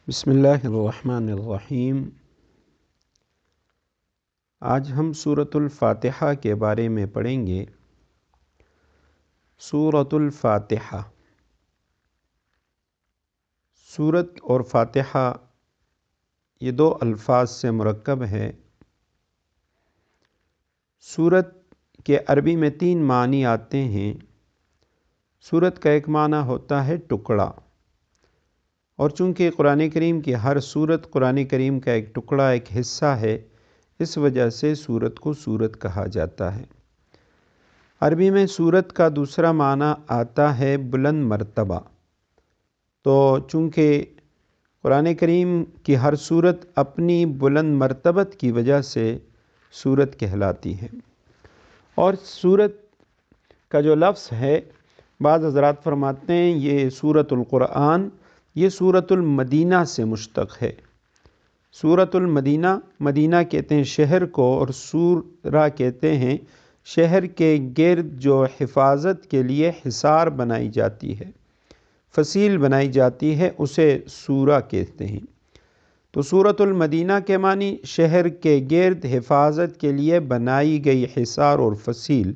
بسم اللہ الرحمن الرحیم۔ آج ہم سورۃ الفاتحہ کے بارے میں پڑھیں گے۔ سورۃ الفاتحہ، سورت اور فاتحہ یہ دو الفاظ سے مرکب ہے۔ سورت کے عربی میں 3 معنی آتے ہیں۔ سورت کا ایک معنی ہوتا ہے ٹکڑا، اور چونکہ قرآن کریم کی ہر سورت قرآن کریم کا ایک ٹکڑا، ایک حصہ ہے، اس وجہ سے سورت کو سورت کہا جاتا ہے۔ عربی میں سورت کا دوسرا معنی آتا ہے بلند مرتبہ، تو چونکہ قرآن کریم کی ہر سورت اپنی بلند مرتبت کی وجہ سے سورت کہلاتی ہے۔ اور سورت کا جو لفظ ہے، بعض حضرات فرماتے ہیں یہ سورۃ القرآن، یہ سورۃ المدینہ سے مشتق ہے۔ سورۃ المدینہ، مدینہ کہتے ہیں شہر کو، اور سورہ کہتے ہیں شہر کے گرد جو حفاظت کے لیے حصار بنائی جاتی ہے، فصیل بنائی جاتی ہے، اسے سورہ کہتے ہیں۔ تو سورۃ المدینہ کے معنی شہر کے گرد حفاظت کے لیے بنائی گئی حصار اور فصیل،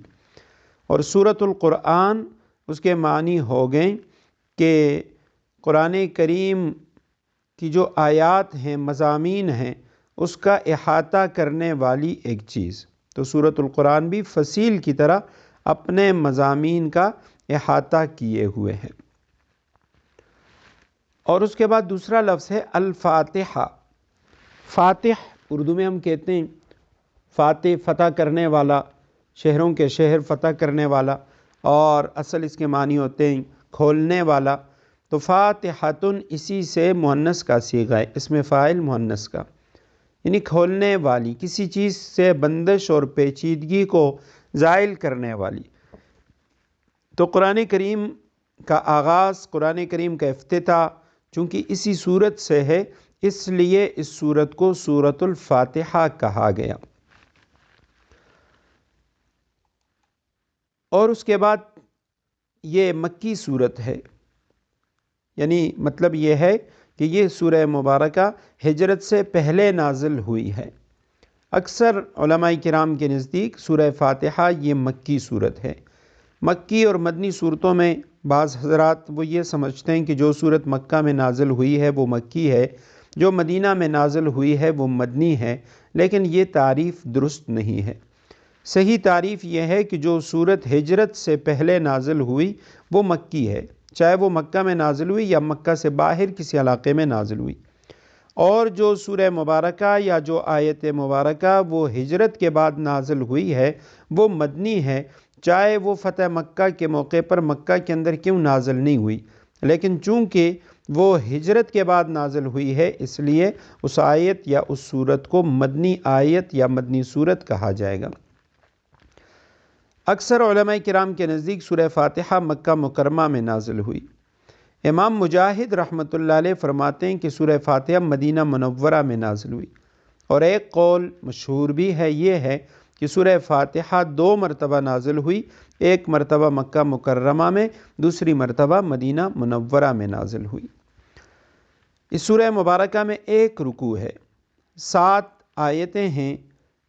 اور سورۃ القرآن اس کے معنی ہو گئے کہ قرآن کریم کی جو آیات ہیں، مضامین ہیں، اس کا احاطہ کرنے والی ایک چیز۔ تو سورۃ القرآن بھی فصیل کی طرح اپنے مضامین کا احاطہ کیے ہوئے ہیں۔ اور اس کے بعد دوسرا لفظ ہے الفاتحہ۔ فاتح اردو میں ہم کہتے ہیں فاتح، فتح کرنے والا، شہروں کے شہر فتح کرنے والا، اور اصل اس کے معنی ہوتے ہیں کھولنے والا۔ تو فاتحۃن اسی سے مؤنث کا صیغہ ہے، اس میں فاعل مؤنث کا، یعنی کھولنے والی، کسی چیز سے بندش اور پیچیدگی کو زائل کرنے والی۔ تو قرآن کریم کا آغاز، قرآن کریم کا افتتاح چونکہ اسی سورت سے ہے، اس لیے اس سورت کو سورۃ الفاتحہ کہا گیا۔ اور اس کے بعد یہ مکی سورت ہے، یعنی مطلب یہ ہے کہ یہ سورہ مبارکہ ہجرت سے پہلے نازل ہوئی ہے۔ اکثر علماء کرام کے نزدیک سورہ فاتحہ یہ مکی صورت ہے۔ مکی اور مدنی صورتوں میں بعض حضرات وہ یہ سمجھتے ہیں کہ جو صورت مکہ میں نازل ہوئی ہے وہ مکی ہے، جو مدینہ میں نازل ہوئی ہے وہ مدنی ہے، لیکن یہ تعریف درست نہیں ہے۔ صحیح تعریف یہ ہے کہ جو صورت ہجرت سے پہلے نازل ہوئی وہ مکی ہے، چاہے وہ مکہ میں نازل ہوئی یا مکہ سے باہر کسی علاقے میں نازل ہوئی۔ اور جو سورہ مبارکہ یا جو آیت مبارکہ وہ ہجرت کے بعد نازل ہوئی ہے وہ مدنی ہے، چاہے وہ فتح مکہ کے موقع پر مکہ کے اندر کیوں نازل نہیں ہوئی، لیکن چونکہ وہ ہجرت کے بعد نازل ہوئی ہے اس لیے اس آیت یا اس سورت کو مدنی آیت یا مدنی سورت کہا جائے گا۔ اکثر علماء کرام کے نزدیک سورہ فاتحہ مکہ مکرمہ میں نازل ہوئی۔ امام مجاہد رحمۃ اللہ علیہ فرماتے ہیں کہ سورہ فاتحہ مدینہ منورہ میں نازل ہوئی، اور ایک قول مشہور بھی ہے، یہ ہے کہ سورہ فاتحہ 2 مرتبہ نازل ہوئی، ایک مرتبہ مکہ مکرمہ میں، دوسری مرتبہ مدینہ منورہ میں نازل ہوئی۔ اس سورہ مبارکہ میں 1 رکوع ہے، 7 آیتیں ہیں،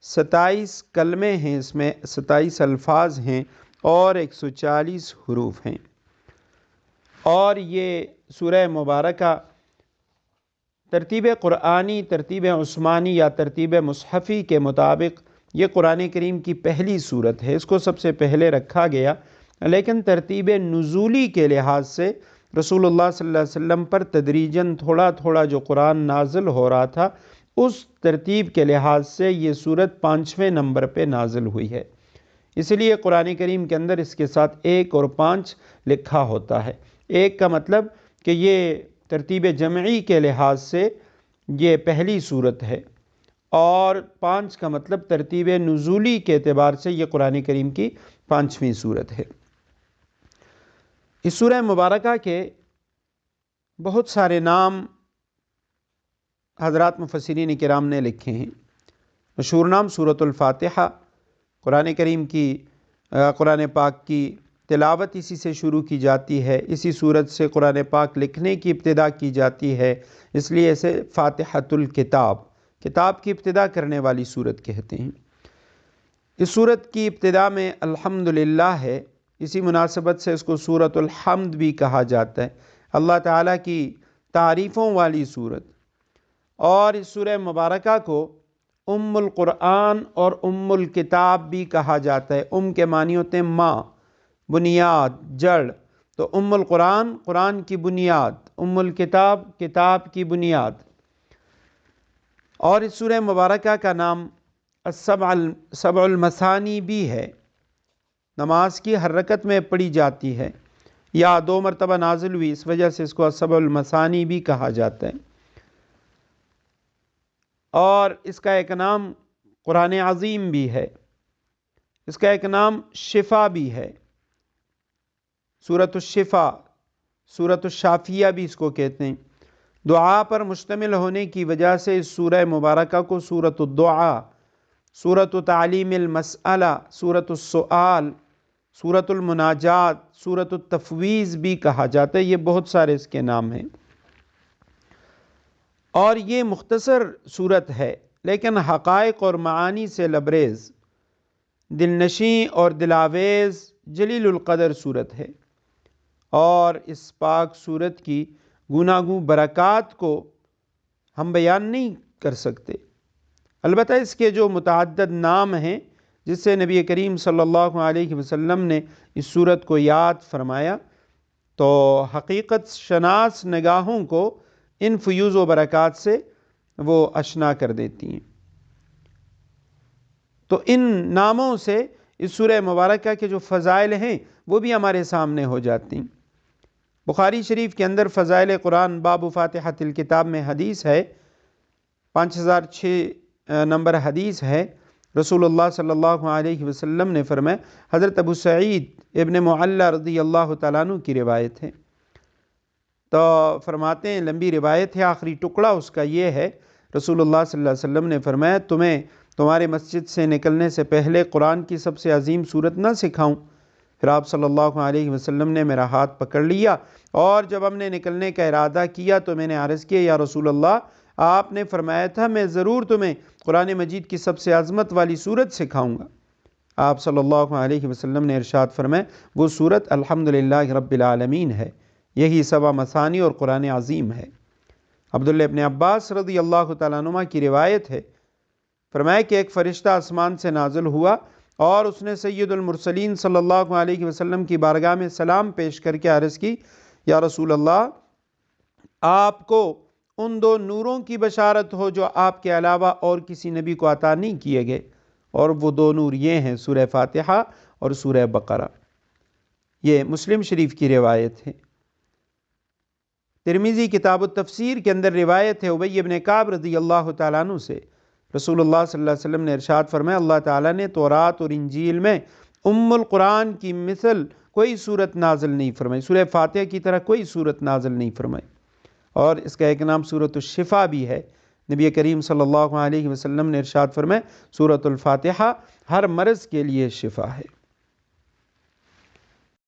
27 کلمے ہیں، اس میں 27 الفاظ ہیں، اور 140 حروف ہیں۔ اور یہ سورہ مبارکہ ترتیب قرآنی، ترتیب عثمانی یا ترتیب مصحفی کے مطابق یہ قرآن کریم کی پہلی سورت ہے، اس کو سب سے پہلے رکھا گیا، لیکن ترتیب نزولی کے لحاظ سے رسول اللہ صلی اللہ علیہ وسلم پر تدریجاً تھوڑا تھوڑا جو قرآن نازل ہو رہا تھا، اس ترتیب کے لحاظ سے یہ سورت 5ویں نمبر پہ نازل ہوئی ہے۔ اس لیے قرآن کریم کے اندر اس کے ساتھ 1 اور 5 لکھا ہوتا ہے۔ 1 کا مطلب کہ یہ ترتیب جمعی کے لحاظ سے یہ پہلی سورت ہے، اور 5 کا مطلب ترتیب نزولی کے اعتبار سے یہ قرآن کریم کی 5ویں سورت ہے۔ اس سورہ مبارکہ کے بہت سارے نام حضرات مفسرین کرام نے لکھے ہیں۔ مشہور نام سورۃ الفاتحہ، قرآن کریم کی، قرآن پاک کی تلاوت اسی سے شروع کی جاتی ہے، اسی صورت سے قرآن پاک لکھنے کی ابتدا کی جاتی ہے، اس لیے اسے فاتحۃ الکتاب، کتاب کی ابتدا کرنے والی صورت کہتے ہیں۔ اس صورت کی ابتدا میں الحمدللہ ہے، اسی مناسبت سے اس کو سورۃ الحمد بھی کہا جاتا ہے، اللہ تعالیٰ کی تعریفوں والی صورت۔ اور اس سورہ مبارکہ کو ام القرآن اور ام الکتاب بھی کہا جاتا ہے۔ ام کے معنی ہوتے ہیں ماں، بنیاد، جڑ، تو ام القرآن قرآن کی بنیاد، ام الکتاب کتاب کی بنیاد۔ اور اس سورہ مبارکہ کا نام سبع المثانی بھی ہے، نماز کی ہر رکعت میں پڑھی جاتی ہے، یا 2 مرتبہ نازل ہوئی، اس وجہ سے اس کو سبع المثانی بھی کہا جاتا ہے۔ اور اس کا ایک نام قرآن عظیم بھی ہے، اس کا ایک نام شفا بھی ہے، سورۃ الشفا، سورۃ الشافیہ بھی اس کو کہتے ہیں۔ دعا پر مشتمل ہونے کی وجہ سے اس سورہ مبارکہ کو سورۃ الدعاء، سورۃ تعلیم المسئلہ، سورۃ السؤال، سورۃ المناجات، سورۃ التفویض بھی کہا جاتا ہے۔ یہ بہت سارے اس کے نام ہیں، اور یہ مختصر صورت ہے لیکن حقائق اور معانی سے لبریز، دلنشیں اور دلاویز، جلیل القدر صورت ہے۔ اور اس پاک صورت کی گوناگوں برکات کو ہم بیان نہیں کر سکتے، البتہ اس کے جو متعدد نام ہیں جس سے نبی کریم صلی اللہ علیہ وسلم نے اس صورت کو یاد فرمایا، تو حقیقت شناس نگاہوں کو ان فیوز و برکات سے وہ اشنا کر دیتی ہیں۔ تو ان ناموں سے اس سورہ مبارکہ کے جو فضائل ہیں وہ بھی ہمارے سامنے ہو جاتی ہیں۔ بخاری شریف کے اندر فضائل قرآن باب فاتحۃ الکتاب میں حدیث ہے، 5006 نمبر حدیث ہے، رسول اللہ صلی اللہ علیہ وسلم نے فرمایا، حضرت ابو سعید ابن معلی رضی اللہ تعالیٰ عنہ کی روایت ہے، تو فرماتے ہیں لمبی روایت ہے، آخری ٹکڑا اس کا یہ ہے، رسول اللہ صلی اللہ علیہ وسلم نے فرمایا، تمہیں تمہارے مسجد سے نکلنے سے پہلے قرآن کی سب سے عظیم صورت نہ سکھاؤں؟ پھر آپ صلی اللہ علیہ وسلم نے میرا ہاتھ پکڑ لیا، اور جب ہم نے نکلنے کا ارادہ کیا تو میں نے عرض کیا، یا رسول اللہ، آپ نے فرمایا تھا میں ضرور تمہیں قرآن مجید کی سب سے عظمت والی صورت سکھاؤں گا۔ آپ صلی اللہ علیہ وسلم نے ارشاد فرمایا، وہ صورت الحمدللہ رب العالمین ہے، یہی سبع مثانی اور قرآن عظیم ہے۔ عبداللہ ابن عباس رضی اللہ تعالیٰ عنہ کی روایت ہے، فرمایا کہ ایک فرشتہ آسمان سے نازل ہوا اور اس نے سید المرسلین صلی اللہ علیہ وسلم کی بارگاہ میں سلام پیش کر کے عرض کی، یا رسول اللہ، آپ کو ان 2 نوروں کی بشارت ہو جو آپ کے علاوہ اور کسی نبی کو عطا نہیں کیے گئے، اور وہ 2 نور یہ ہیں سورہ فاتحہ اور سورہ بقرہ۔ یہ مسلم شریف کی روایت ہے۔ ترمذی کتاب التفسیر کے اندر روایت ہے ابی ابن کعب رضی اللہ تعالیٰ عنہ سے، رسول اللہ صلی اللہ علیہ وسلم نے ارشاد فرمایا، اللہ تعالیٰ نے تورات اور انجیل میں ام القرآن کی مثل کوئی صورت نازل نہیں فرمائی، سورہ فاتحہ کی طرح کوئی صورت نازل نہیں فرمائی۔ اور اس کا ایک نام سورۃ الشفا بھی ہے، نبی کریم صلی اللہ علیہ وسلم نے ارشاد فرمایا، سورۃ الفاتحہ ہر مرض کے لیے شفا ہے۔